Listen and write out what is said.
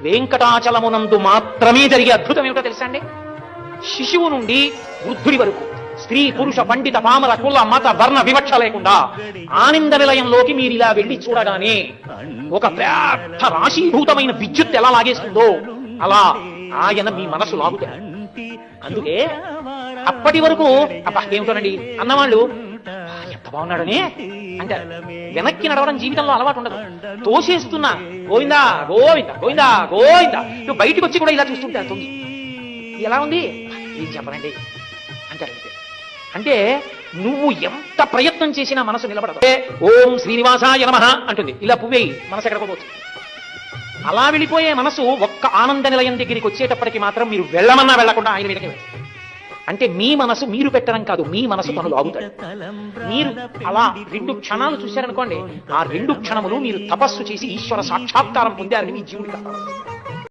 వెంకటాచలమునందు మాత్రమే జరిగే అద్భుతం ఏమిటో తెలుసా అండి? శిశువు నుండి వృద్ధుడి వరకు స్త్రీ పురుష పండిత పామర కుల మత వర్ణ వివక్ష లేకుండా ఆనంద నిలయంలోకి మీరు ఇలా వెళ్ళి చూడగానే ఒక పెద్ద రాశీభూతమైన విద్యుత్ ఎలా లాగేస్తుందో అలా ఆయన మీ మనసు లాగుతాడు. అందుకే అప్పటి వరకు అబ్బా ఏమిటోనండి అన్నవాళ్ళు ఎంత బాగున్నాడని అంటారు. వెనక్కి నడవడం జీవితంలో అలవాటు ఉండదు. తోసేస్తున్నా గోవిందా గోవింద గోవిందా గోవింద నువ్వు బయటకు వచ్చి కూడా ఇలా చూస్తుంటారు. తొంగి ఎలా ఉంది ఏం చెప్పనండి అంటారు. అంటే నువ్వు ఎంత ప్రయత్నం చేసినా మనసు నిలబడదు. ఓం శ్రీనివాసాయ నమః అంటుంది, ఇలా పువ్వేయి మనసు ఎక్కడిపోవచ్చు. అలా వెళ్ళిపోయే మనసు ఒక్క ఆనంద నిలయం దగ్గరికి వచ్చేటప్పటికి మాత్రం మీరు వెళ్ళమన్నా వెళ్లకుండా ఆయన మీదకి వెళ్తారు. అంటే మీ మనసు మీరు పెట్టడం కాదు, మీ మనసు పనులు ఆగుతాయి. మీరు అలా 2 క్షణాలు చూశారనుకోండి, ఆ 2 క్షణములు మీరు తపస్సు చేసి ఈశ్వర సాక్షాత్కారం పొందారని మీ జీవుడికి